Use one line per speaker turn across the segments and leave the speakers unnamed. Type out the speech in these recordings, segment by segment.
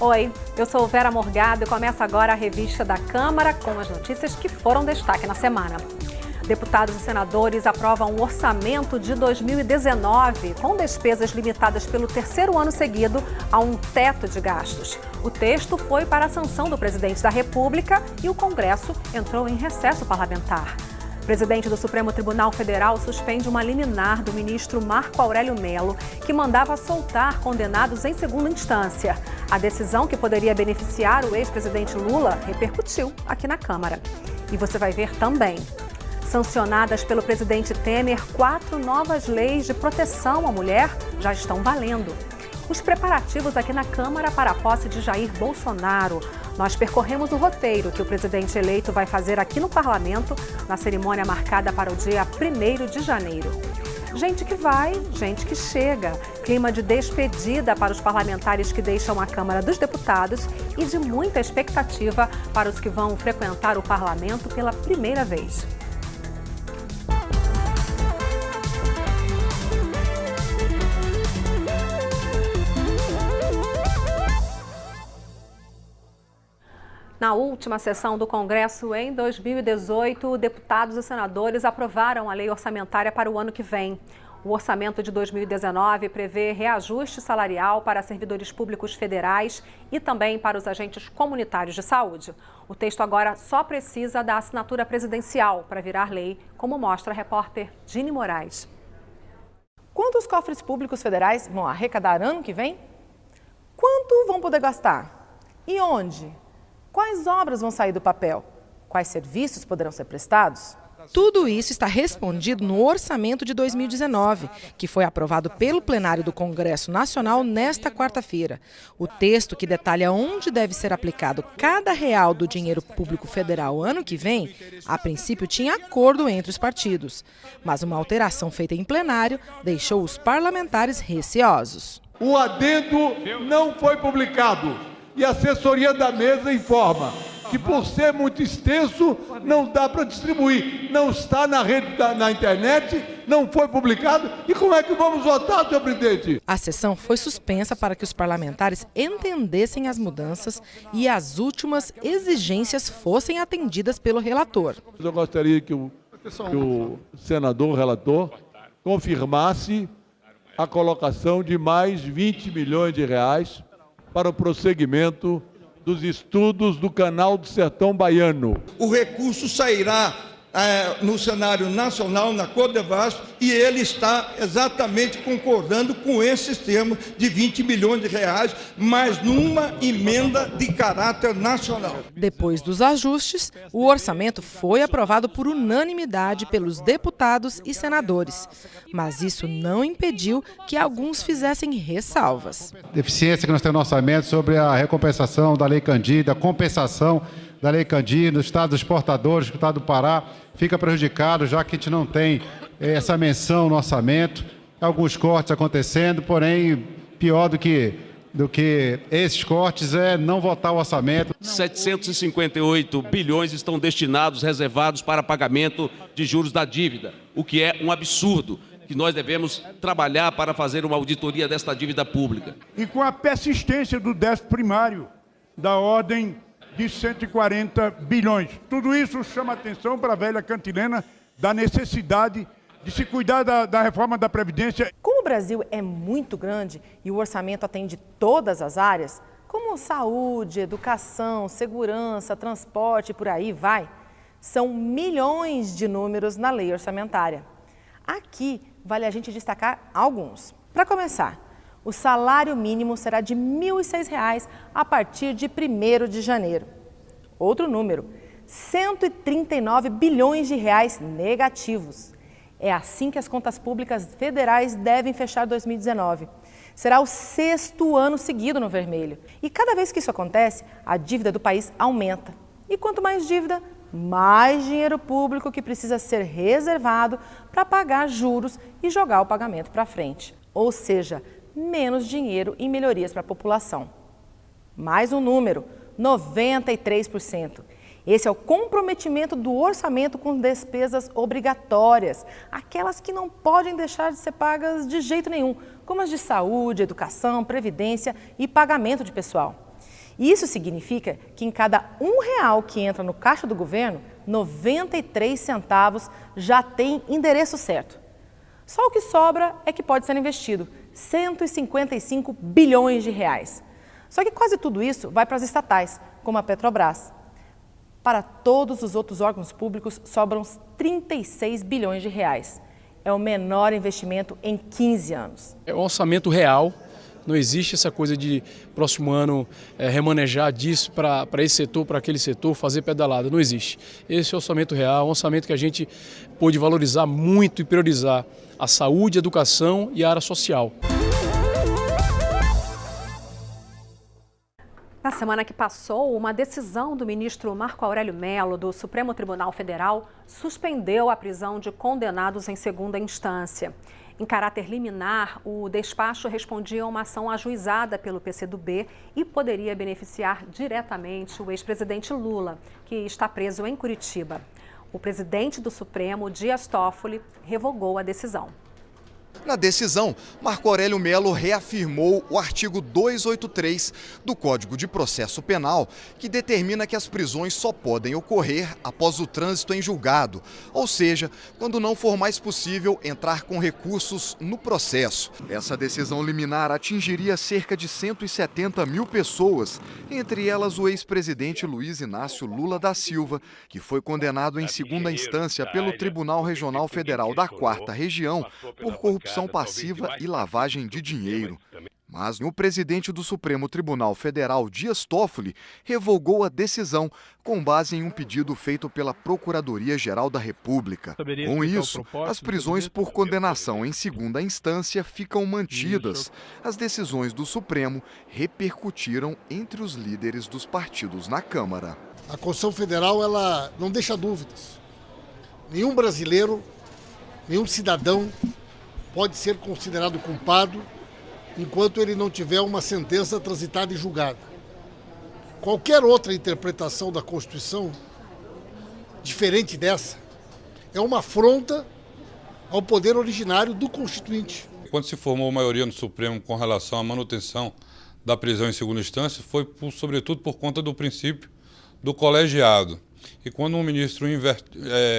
Oi, eu sou Vera Morgado e começa agora a revista da Câmara com as notícias que foram destaque na semana. Deputados e senadores aprovam o orçamento de 2019, com despesas limitadas pelo terceiro ano seguido a um teto de gastos. O texto foi para a sanção do presidente da República e o Congresso entrou em recesso parlamentar. O presidente do Supremo Tribunal Federal suspende uma liminar do ministro Marco Aurélio Mello, que mandava soltar condenados em segunda instância. A decisão, que poderia beneficiar o ex-presidente Lula, repercutiu aqui na Câmara. E você vai ver também. Sancionadas pelo presidente Temer, 4 novas leis de proteção à mulher já estão valendo. Os preparativos aqui na Câmara para a posse de Jair Bolsonaro. Nós percorremos o roteiro que o presidente eleito vai fazer aqui no Parlamento, na cerimônia marcada para o dia 1º de janeiro. Gente que vai, gente que chega. Clima de despedida para os parlamentares que deixam a Câmara dos Deputados e de muita expectativa para os que vão frequentar o Parlamento pela primeira vez. Na última sessão do Congresso, em 2018, deputados e senadores aprovaram a lei orçamentária para o ano que vem. O orçamento de 2019 prevê reajuste salarial para servidores públicos federais e também para os agentes comunitários de saúde. O texto agora só precisa da assinatura presidencial para virar lei, como mostra a repórter Gini Moraes.
Quanto os cofres públicos federais vão arrecadar ano que vem? Quanto vão poder gastar? E onde? Quais obras vão sair do papel? Quais serviços poderão ser prestados? Tudo isso está respondido no orçamento de 2019, que foi aprovado pelo plenário do Congresso Nacional nesta quarta-feira. O texto, que detalha onde deve ser aplicado cada real do dinheiro público federal ano que vem, a princípio tinha acordo entre os partidos. Mas uma alteração feita em plenário deixou os parlamentares receosos.
O adendo não foi publicado. E a assessoria da mesa informa que, por ser muito extenso, não dá para distribuir. Não está na rede, na internet, não foi publicado. E como é que vamos votar, senhor presidente?
A sessão foi suspensa para que os parlamentares entendessem as mudanças e as últimas exigências fossem atendidas pelo relator.
Eu gostaria que o senador relator confirmasse a colocação de mais 20 milhões de reais para o prosseguimento dos estudos do Canal do Sertão Baiano.
O recurso sairá no cenário nacional, na Codevasf, e ele está exatamente concordando com esses termos de 20 milhões de reais, mas numa emenda de caráter nacional.
Depois dos ajustes, o orçamento foi aprovado por unanimidade pelos deputados e senadores. Mas isso não impediu que alguns fizessem ressalvas.
Deficiência que nós temos no orçamento sobre a recompensação da Lei Candir, a compensação da Lei Candir, no estado dos exportadores, no estado do Pará, fica prejudicado, já que a gente não tem essa menção no orçamento. Alguns cortes acontecendo, porém, pior do que esses cortes é não votar o orçamento.
758 bilhões estão destinados, reservados para pagamento de juros da dívida, o que é um absurdo, que nós devemos trabalhar para fazer uma auditoria desta dívida pública.
E com a persistência do déficit primário, da ordem de 140 bilhões. Tudo isso chama atenção para a velha cantilena da necessidade de se cuidar da reforma da Previdência.
Como o Brasil é muito grande e o orçamento atende todas as áreas, como saúde, educação, segurança, transporte e por aí vai, são milhões de números na lei orçamentária. Aqui vale a gente destacar alguns. Para começar, o salário mínimo será de R$ 1.006 a partir de 1º de janeiro. Outro número, 139 bilhões de reais negativos. É assim que as contas públicas federais devem fechar 2019. Será o 6º ano seguido no vermelho. E cada vez que isso acontece, a dívida do país aumenta. E quanto mais dívida, mais dinheiro público que precisa ser reservado para pagar juros e jogar o pagamento para frente. Ou seja, menos dinheiro em melhorias para a população. Mais um número, 93%. Esse é o comprometimento do orçamento com despesas obrigatórias, aquelas que não podem deixar de ser pagas de jeito nenhum, como as de saúde, educação, previdência e pagamento de pessoal. E isso significa que em cada R$1 que entra no caixa do governo, 93 centavos já tem endereço certo. Só o que sobra é que pode ser investido, 155 bilhões de reais. Só que quase tudo isso vai para as estatais, como a Petrobras. Para todos os outros órgãos públicos sobram 36 bilhões de reais. É o menor investimento em 15 anos.
É um orçamento real, não existe essa coisa de próximo ano remanejar disso para esse setor, para aquele setor, fazer pedalada, não existe. Esse é o orçamento real, um orçamento que a gente pôde valorizar muito e priorizar a saúde, a educação e a área social.
Na semana que passou, uma decisão do ministro Marco Aurélio Mello, do Supremo Tribunal Federal, suspendeu a prisão de condenados em segunda instância. Em caráter liminar, o despacho respondia a uma ação ajuizada pelo PCdoB e poderia beneficiar diretamente o ex-presidente Lula, que está preso em Curitiba. O presidente do Supremo, Dias Toffoli, revogou a decisão.
Na decisão, Marco Aurélio Mello reafirmou o artigo 283 do Código de Processo Penal, que determina que as prisões só podem ocorrer após o trânsito em julgado, ou seja, quando não for mais possível entrar com recursos no processo. Essa decisão liminar atingiria cerca de 170 mil pessoas, entre elas o ex-presidente Luiz Inácio Lula da Silva, que foi condenado em segunda instância pelo Tribunal Regional Federal da 4ª Região por corrupção passiva e lavagem de dinheiro. Mas o presidente do Supremo Tribunal Federal, Dias Toffoli, revogou a decisão com base em um pedido feito pela Procuradoria-Geral da República. Com isso, as prisões por condenação em segunda instância ficam mantidas. As decisões do Supremo repercutiram entre os líderes dos partidos na Câmara.
A Constituição Federal, ela não deixa dúvidas. Nenhum brasileiro, nenhum cidadão pode ser considerado culpado enquanto ele não tiver uma sentença transitada e julgada. Qualquer outra interpretação da Constituição, diferente dessa, é uma afronta ao poder originário do Constituinte.
Quando se formou a maioria no Supremo com relação à manutenção da prisão em segunda instância, foi sobretudo por conta do princípio do colegiado. E quando um ministro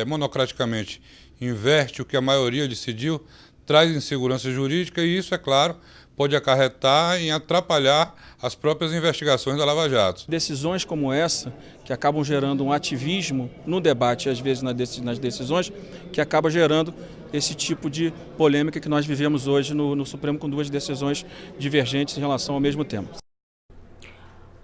monocraticamente inverte o que a maioria decidiu, traz insegurança jurídica e isso, é claro, pode acarretar em atrapalhar as próprias investigações da Lava Jato.
Decisões como essa, que acabam gerando um ativismo no debate, às vezes nas decisões, que acaba gerando esse tipo de polêmica que nós vivemos hoje no Supremo com duas decisões divergentes em relação ao mesmo tema.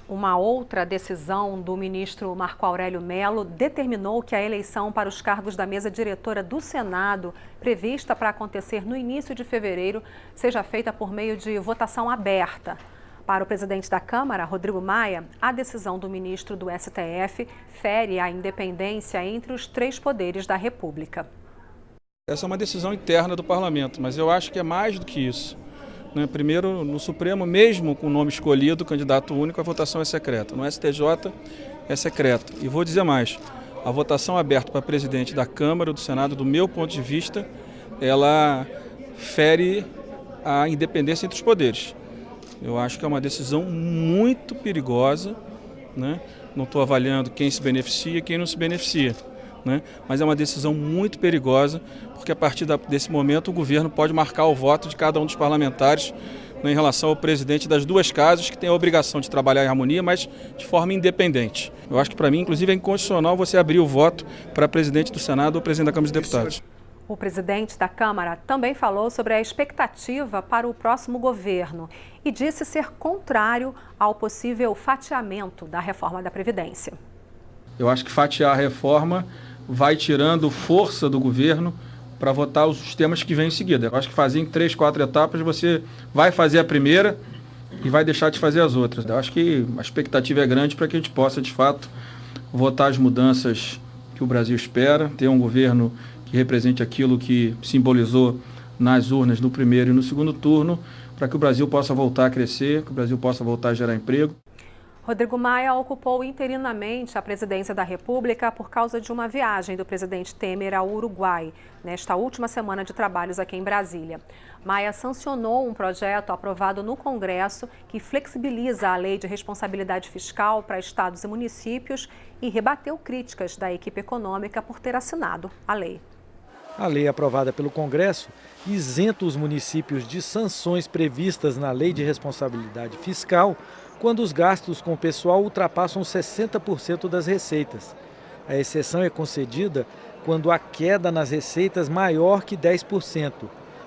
Uma outra decisão do ministro Marco Aurélio Mello determinou que a eleição para os cargos da mesa diretora do Senado, prevista para acontecer no início de fevereiro, seja feita por meio de votação aberta. Para o presidente da Câmara, Rodrigo Maia, a decisão do ministro do STF fere a independência entre os três poderes da República.
Essa é uma decisão interna do Parlamento, mas eu acho que é mais do que isso. Primeiro, no Supremo, mesmo com o nome escolhido, candidato único, a votação é secreta. No STJ é secreta. E vou dizer mais, a votação aberta para presidente da Câmara ou do Senado, do meu ponto de vista, ela fere a independência entre os poderes. Eu acho que é uma decisão muito perigosa, né? Não estou avaliando quem se beneficia e quem não se beneficia, né? Mas é uma decisão muito perigosa, porque a partir desse momento o governo pode marcar o voto de cada um dos parlamentares, né, em relação ao presidente das duas casas, que tem a obrigação de trabalhar em harmonia, mas de forma independente. Eu acho que para mim, inclusive, é inconstitucional você abrir o voto para presidente do Senado ou presidente da Câmara dos Deputados.
O presidente da Câmara também falou sobre a expectativa para o próximo governo e disse ser contrário ao possível fatiamento da reforma da Previdência.
Eu acho que fatiar a reforma vai tirando força do governo para votar os temas que vêm em seguida. Eu acho que fazer em 3, 4 etapas, você vai fazer a primeira e vai deixar de fazer as outras. Eu acho que a expectativa é grande para que a gente possa, de fato, votar as mudanças que o Brasil espera, ter um governo que represente aquilo que simbolizou nas urnas no primeiro e no segundo turno, para que o Brasil possa voltar a crescer, que o Brasil possa voltar a gerar emprego.
Rodrigo Maia ocupou interinamente a presidência da República por causa de uma viagem do presidente Temer ao Uruguai, nesta última semana de trabalhos aqui em Brasília. Maia sancionou um projeto aprovado no Congresso que flexibiliza a lei de responsabilidade fiscal para estados e municípios e rebateu críticas da equipe econômica por ter assinado a lei.
A lei aprovada pelo Congresso isenta os municípios de sanções previstas na Lei de Responsabilidade Fiscal quando os gastos com o pessoal ultrapassam 60% das receitas. A exceção é concedida quando a queda nas receitas maior que 10%.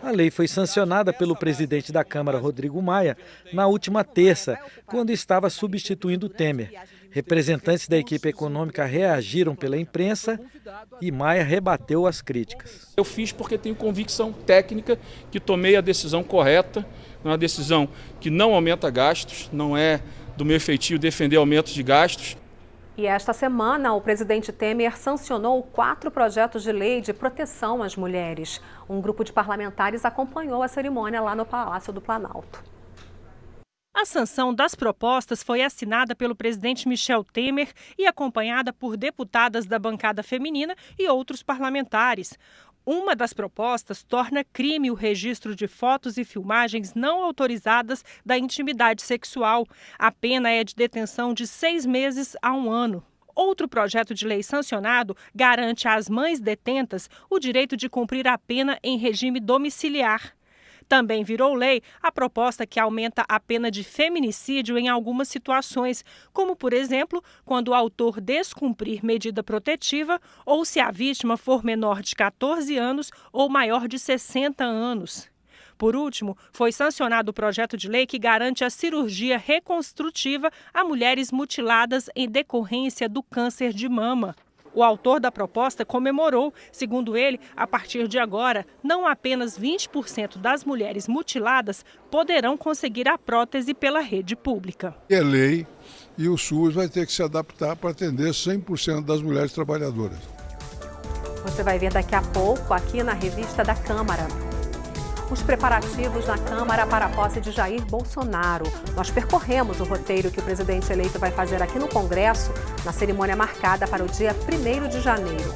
A lei foi sancionada pelo presidente da Câmara, Rodrigo Maia, na última terça, quando estava substituindo Temer. Representantes da equipe econômica reagiram pela imprensa e Maia rebateu as críticas.
Eu fiz porque tenho convicção técnica que tomei a decisão correta, uma decisão que não aumenta gastos, não é do meu feitio defender aumentos de gastos.
E esta semana, o presidente Temer sancionou 4 projetos de lei de proteção às mulheres. Um grupo de parlamentares acompanhou a cerimônia lá no Palácio do Planalto.
A sanção das propostas foi assinada pelo presidente Michel Temer e acompanhada por deputadas da bancada feminina e outros parlamentares. Uma das propostas torna crime o registro de fotos e filmagens não autorizadas da intimidade sexual. A pena é de detenção de 6 meses a 1 ano. Outro projeto de lei sancionado garante às mães detentas o direito de cumprir a pena em regime domiciliar. Também virou lei a proposta que aumenta a pena de feminicídio em algumas situações, como, por exemplo, quando o autor descumprir medida protetiva ou se a vítima for menor de 14 anos ou maior de 60 anos. Por último, foi sancionado o projeto de lei que garante a cirurgia reconstrutiva a mulheres mutiladas em decorrência do câncer de mama. O autor da proposta comemorou, segundo ele, a partir de agora, não apenas 20% das mulheres mutiladas poderão conseguir a prótese pela rede pública.
É lei e o SUS vai ter que se adaptar para atender 100% das mulheres trabalhadoras.
Você vai ver daqui a pouco aqui na revista da Câmara. Os preparativos na Câmara para a posse de Jair Bolsonaro. Nós percorremos o roteiro que o presidente eleito vai fazer aqui no Congresso, na cerimônia marcada para o dia 1º de janeiro.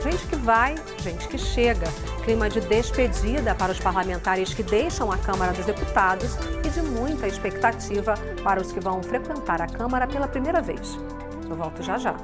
Gente que vai, gente que chega. Clima de despedida para os parlamentares que deixam a Câmara dos Deputados e de muita expectativa para os que vão frequentar a Câmara pela primeira vez. Eu volto já já.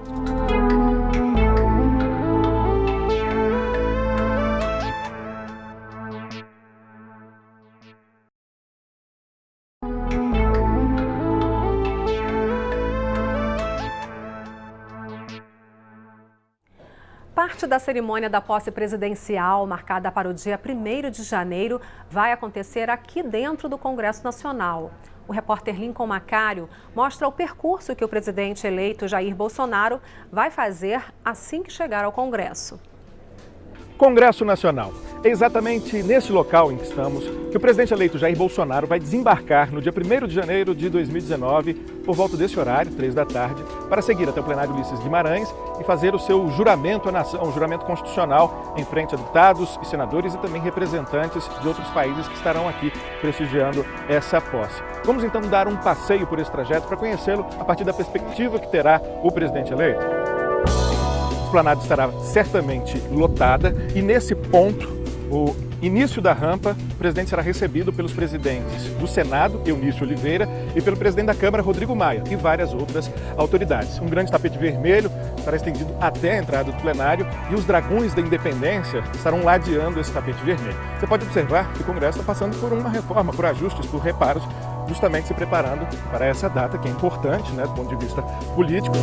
Parte da cerimônia da posse presidencial, marcada para o dia 1º de janeiro, vai acontecer aqui dentro do Congresso Nacional. O repórter Lincoln Macário mostra o percurso que o presidente eleito Jair Bolsonaro vai fazer assim que chegar ao Congresso.
Congresso Nacional. É exatamente nesse local em que estamos que o presidente eleito Jair Bolsonaro vai desembarcar no dia 1º de janeiro de 2019, por volta desse horário, 3 da tarde, para seguir até o plenário Ulisses Guimarães e fazer o seu juramento à nação, um juramento constitucional em frente a deputados e senadores e também representantes de outros países que estarão aqui prestigiando essa posse. Vamos então dar um passeio por esse trajeto para conhecê-lo a partir da perspectiva que terá o presidente eleito. A esplanada estará certamente lotada e nesse ponto, o início da rampa, o presidente será recebido pelos presidentes do Senado, Eunício Oliveira, e pelo presidente da Câmara, Rodrigo Maia, e várias outras autoridades. Um grande tapete vermelho estará estendido até a entrada do plenário e os dragões da independência estarão ladeando esse tapete vermelho. Você pode observar que o Congresso está passando por uma reforma, por ajustes, por reparos, justamente se preparando para essa data que é importante, né, do ponto de vista político.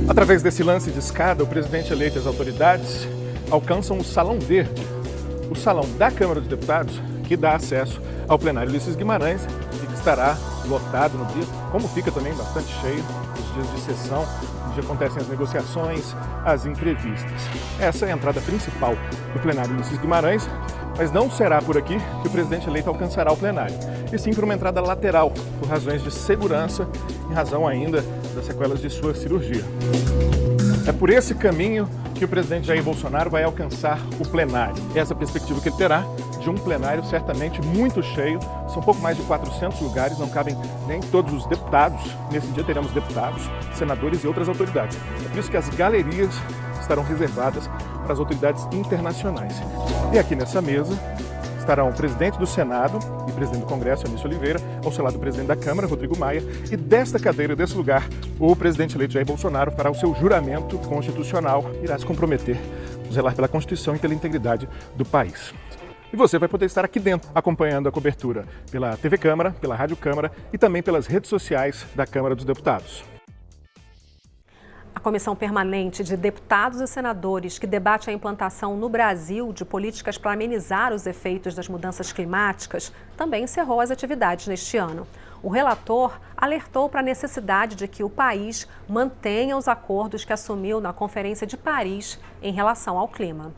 Através desse lance de escada, o presidente eleito e as autoridades alcançam o Salão Verde, o salão da Câmara dos Deputados, que dá acesso ao plenário Ulisses Guimarães e que estará lotado no dia, como fica também bastante cheio os dias de sessão, onde acontecem as negociações, as entrevistas. Essa é a entrada principal do plenário Ulisses Guimarães, mas não será por aqui que o presidente eleito alcançará o plenário, e sim por uma entrada lateral, por razões de segurança, em razão ainda das sequelas de sua cirurgia. É por esse caminho que o presidente Jair Bolsonaro vai alcançar o plenário. Essa perspectiva que ele terá de um plenário certamente muito cheio. São pouco mais de 400 lugares, não cabem nem todos os deputados. Nesse dia teremos deputados, senadores e outras autoridades. É por isso que as galerias estarão reservadas para as autoridades internacionais. E aqui nessa mesa estarão o presidente do Senado e presidente do Congresso, Anísio Oliveira, ao seu lado o presidente da Câmara, Rodrigo Maia, e desta cadeira, desse lugar, o presidente eleito Jair Bolsonaro fará o seu juramento constitucional, irá se comprometer a zelar pela Constituição e pela integridade do país. E você vai poder estar aqui dentro, acompanhando a cobertura pela TV Câmara, pela Rádio Câmara e também pelas redes sociais da Câmara dos Deputados.
A Comissão Permanente de Deputados e Senadores, que debate a implantação no Brasil de políticas para amenizar os efeitos das mudanças climáticas, também encerrou as atividades neste ano. O relator alertou para a necessidade de que o país mantenha os acordos que assumiu na Conferência de Paris em relação ao clima.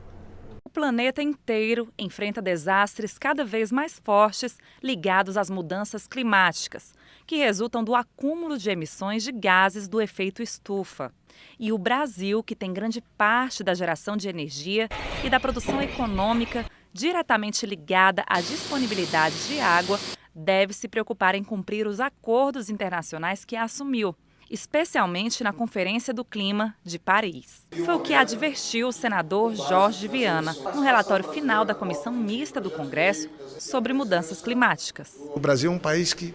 O planeta inteiro enfrenta desastres cada vez mais fortes ligados às mudanças climáticas, que resultam do acúmulo de emissões de gases do efeito estufa. E o Brasil, que tem grande parte da geração de energia e da produção econômica diretamente ligada à disponibilidade de água, deve se preocupar em cumprir os acordos internacionais que assumiu, especialmente na Conferência do Clima de Paris. Foi o que advertiu o senador Jorge Viana no relatório final da Comissão Mista do Congresso sobre mudanças climáticas.
O Brasil é um país que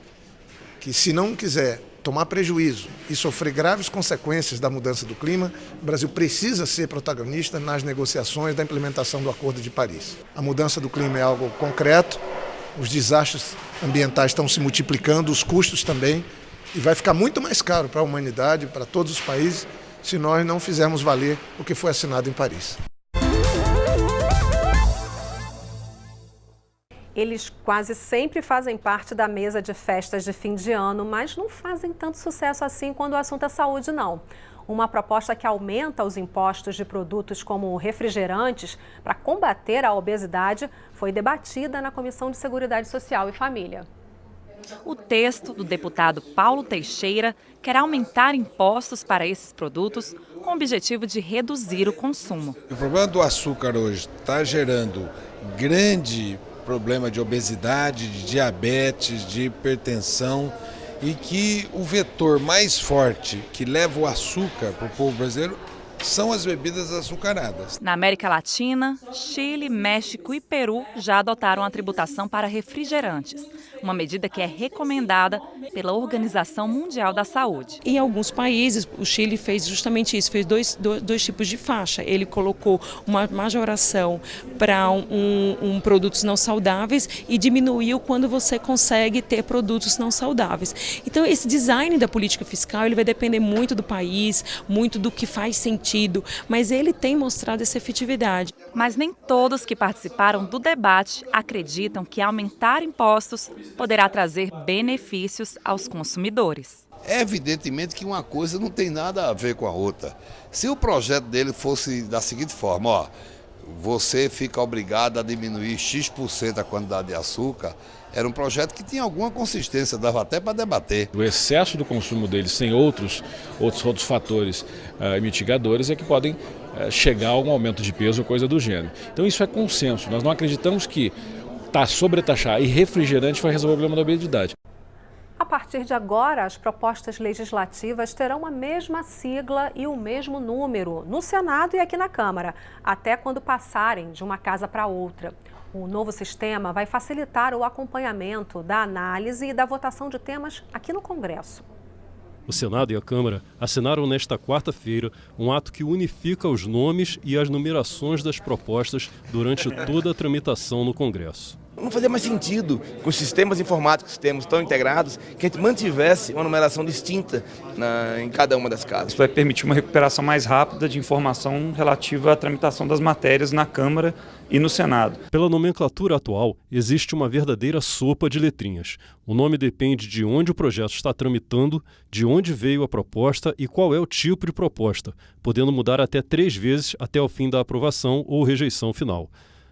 se não quiser tomar prejuízo e sofrer graves consequências da mudança do clima, o Brasil precisa ser protagonista nas negociações da implementação do Acordo de Paris. A mudança do clima é algo concreto, os desastres ambientais estão se multiplicando, os custos também, e vai ficar muito mais caro para a humanidade, para todos os países, se nós não fizermos valer o que foi assinado em Paris.
Eles quase sempre fazem parte da mesa de festas de fim de ano, mas não fazem tanto sucesso assim quando o assunto é saúde, não. Uma proposta que aumenta os impostos de produtos como refrigerantes para combater a obesidade foi debatida na Comissão de Seguridade Social e Família.
O texto do deputado Paulo Teixeira quer aumentar impostos para esses produtos com o objetivo de reduzir o consumo.
O problema do açúcar hoje está gerando grande problema de obesidade, de diabetes, de hipertensão, e que o vetor mais forte que leva o açúcar para o povo brasileiro são as bebidas açucaradas.
Na América Latina, Chile, México e Peru já adotaram a tributação para refrigerantes, uma medida que é recomendada pela Organização Mundial da Saúde.
Em alguns países, o Chile fez justamente isso, fez dois tipos de faixa. Ele colocou uma majoração para produtos não saudáveis e diminuiu quando você consegue ter produtos não saudáveis. Então, esse design da política fiscal ele vai depender muito do país, muito do que faz sentido, mas ele tem mostrado essa efetividade.
Mas nem todos que participaram do debate acreditam que aumentar impostos poderá trazer benefícios aos consumidores.
É evidentemente que uma coisa não tem nada a ver com a outra. Se o projeto dele fosse da seguinte forma, você fica obrigado a diminuir X% a quantidade de açúcar, era um projeto que tinha alguma consistência, dava até para debater.
O excesso do consumo deles sem outros fatores mitigadores é que podem chegar a um aumento de peso ou coisa do gênero. Então isso é consenso. Nós não acreditamos que sobretaxar e refrigerante vai resolver o problema da obesidade.
A partir de agora, as propostas legislativas terão a mesma sigla e o mesmo número no Senado e aqui na Câmara, até quando passarem de uma casa para outra. O novo sistema vai facilitar o acompanhamento da análise e da votação de temas aqui no Congresso.
O Senado e a Câmara assinaram nesta quarta-feira um ato que unifica os nomes e as numerações das propostas durante toda a tramitação no Congresso.
Não fazia mais sentido, com os sistemas informáticos que temos tão integrados, que a gente mantivesse uma numeração distinta em cada uma das casas.
Isso vai permitir uma recuperação mais rápida de informação relativa à tramitação das matérias na Câmara e no Senado.
Pela nomenclatura atual, existe uma verdadeira sopa de letrinhas. O nome depende de onde o projeto está tramitando, de onde veio a proposta e qual é o tipo de proposta, podendo mudar até 3 vezes até o fim da aprovação ou rejeição final.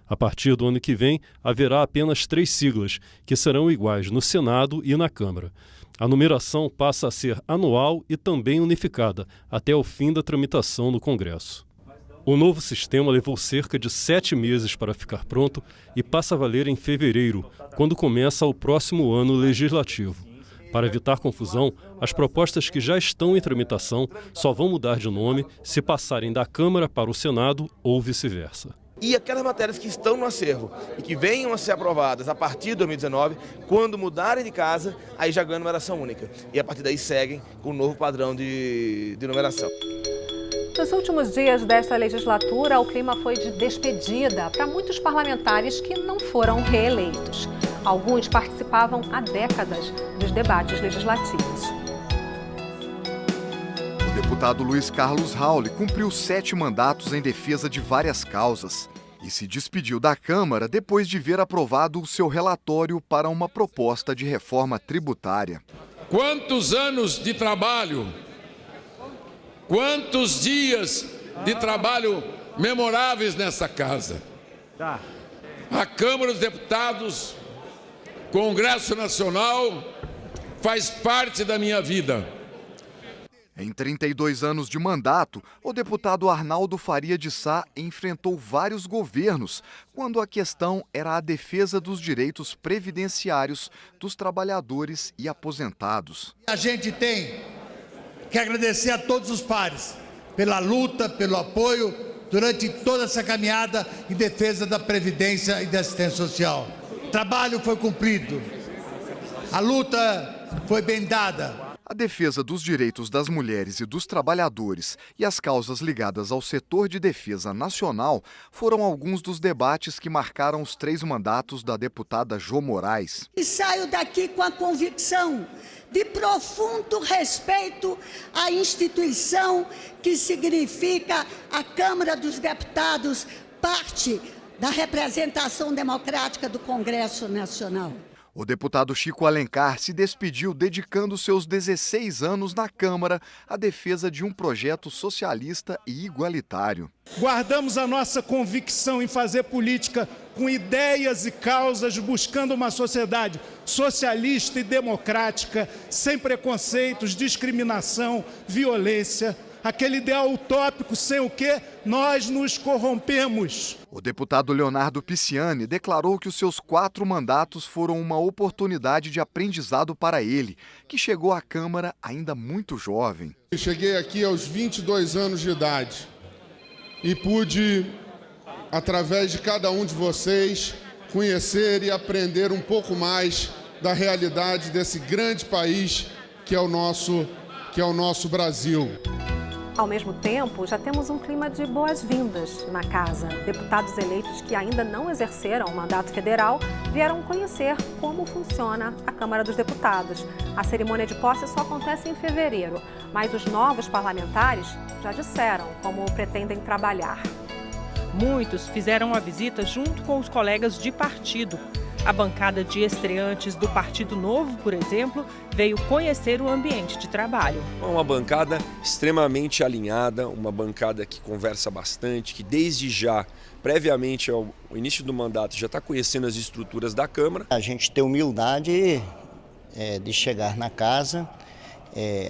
A partir do ano que vem, haverá apenas 3 siglas, que serão iguais no Senado e na Câmara. A numeração passa a ser anual e também unificada, até o fim da tramitação no Congresso. O novo sistema levou cerca de 7 meses para ficar pronto e passa a valer em fevereiro, quando começa o próximo ano legislativo. Para evitar confusão, as propostas que já estão em tramitação só vão mudar de nome se passarem da Câmara para o Senado ou vice-versa.
E aquelas matérias que estão no acervo e que venham a ser aprovadas a partir de 2019, quando mudarem de casa, aí já ganham numeração única. E a partir daí seguem com o novo padrão de numeração.
Nos últimos dias desta legislatura, o clima foi de despedida para muitos parlamentares que não foram reeleitos. Alguns participavam há décadas dos debates legislativos.
O deputado Luiz Carlos Rauli cumpriu 7 mandatos em defesa de várias causas e se despediu da Câmara depois de ver aprovado o seu relatório para uma proposta de reforma tributária.
Quantos anos de trabalho, quantos dias de trabalho memoráveis nessa casa. A Câmara dos Deputados, Congresso Nacional, faz parte da minha vida.
Em 32 anos de mandato, o deputado Arnaldo Faria de Sá enfrentou vários governos, quando a questão era a defesa dos direitos previdenciários dos trabalhadores e aposentados.
A gente tem que agradecer a todos os pares pela luta, pelo apoio durante toda essa caminhada em defesa da Previdência e da assistência social. O trabalho foi cumprido, a luta foi bem dada.
A defesa dos direitos das mulheres e dos trabalhadores e as causas ligadas ao setor de defesa nacional foram alguns dos debates que marcaram os 3 mandatos da deputada Jô Moraes.
E saio daqui com a convicção de profundo respeito à instituição que significa a Câmara dos Deputados, parte da representação democrática do Congresso Nacional.
O deputado Chico Alencar se despediu dedicando seus 16 anos na Câmara à defesa de um projeto socialista e igualitário.
Guardamos a nossa convicção em fazer política com ideias e causas, buscando uma sociedade socialista e democrática, sem preconceitos, discriminação, violência. Aquele ideal utópico sem o que nós nos corrompemos.
O deputado Leonardo Pisciani declarou que os seus 4 mandatos foram uma oportunidade de aprendizado para ele, que chegou à Câmara ainda muito jovem.
Eu cheguei aqui aos 22 anos de idade e pude, através de cada um de vocês, conhecer e aprender um pouco mais da realidade desse grande país que é o nosso Brasil.
Ao mesmo tempo, já temos um clima de boas-vindas na casa. Deputados eleitos que ainda não exerceram o mandato federal vieram conhecer como funciona a Câmara dos Deputados. A cerimônia de posse só acontece em fevereiro, mas os novos parlamentares já disseram como pretendem trabalhar.
Muitos fizeram a visita junto com os colegas de partido. A bancada de estreantes do Partido Novo, por exemplo, veio conhecer o ambiente de trabalho.
Uma bancada extremamente alinhada, uma bancada que conversa bastante, que desde já, previamente ao início do mandato, já está conhecendo as estruturas da Câmara.
A gente tem humildade de chegar na casa,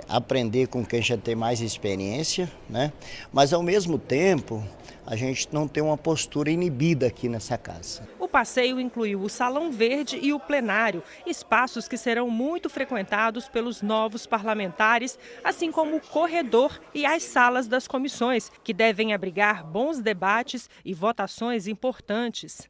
aprender com quem já tem mais experiência, né? Mas ao mesmo tempo a gente não tem uma postura inibida aqui nessa casa.
O passeio incluiu o Salão Verde e o plenário, espaços que serão muito frequentados pelos novos parlamentares, assim como o corredor e as salas das comissões, que devem abrigar bons debates e votações importantes.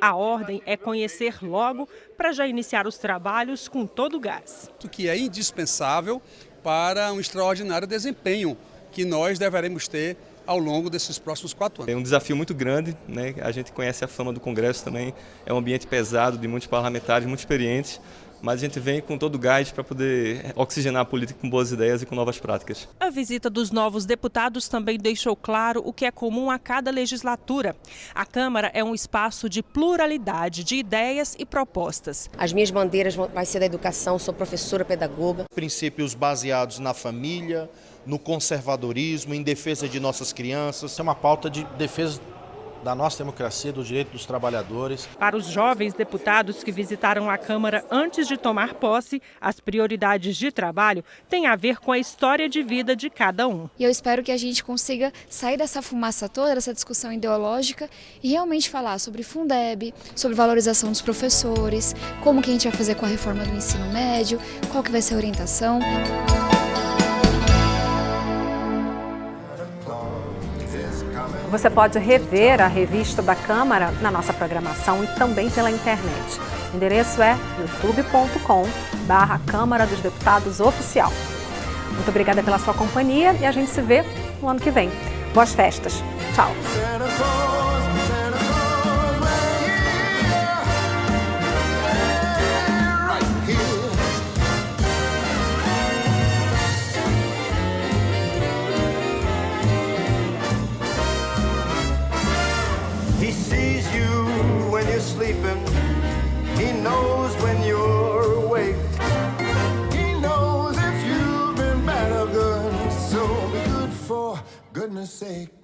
A ordem é conhecer logo para já iniciar os trabalhos com todo o gás.
O que é indispensável para um extraordinário desempenho que nós deveremos ter ao longo desses próximos 4 anos.
É um desafio muito grande, né? A gente conhece a fama do Congresso também, é um ambiente pesado de muitos parlamentares, muito experientes, mas a gente vem com todo o gás para poder oxigenar a política com boas ideias e com novas práticas.
A visita dos novos deputados também deixou claro o que é comum a cada legislatura. A Câmara é um espaço de pluralidade de ideias e propostas.
As minhas bandeiras vão ser da educação, sou professora pedagoga.
Princípios baseados na família, no conservadorismo, em defesa de nossas crianças.
É uma pauta de defesa
da nossa democracia, do direito dos trabalhadores.
Para os jovens deputados que visitaram a Câmara antes de tomar posse, as prioridades de trabalho têm a ver com a história de vida de cada um.
E eu espero que a gente consiga sair dessa fumaça toda, dessa discussão ideológica e realmente falar sobre Fundeb, sobre valorização dos professores, como que a gente vai fazer com a reforma do ensino médio, qual que vai ser a orientação.
Você pode rever a revista da Câmara na nossa programação e também pela internet. O endereço é youtube.com/Câmara dos Deputados Oficial. Muito obrigada pela sua companhia e a gente se vê no ano que vem. Boas festas. Tchau.
He sees you when you're sleeping. He knows when you're awake. He knows if you've been bad or good. So be good for goodness sake.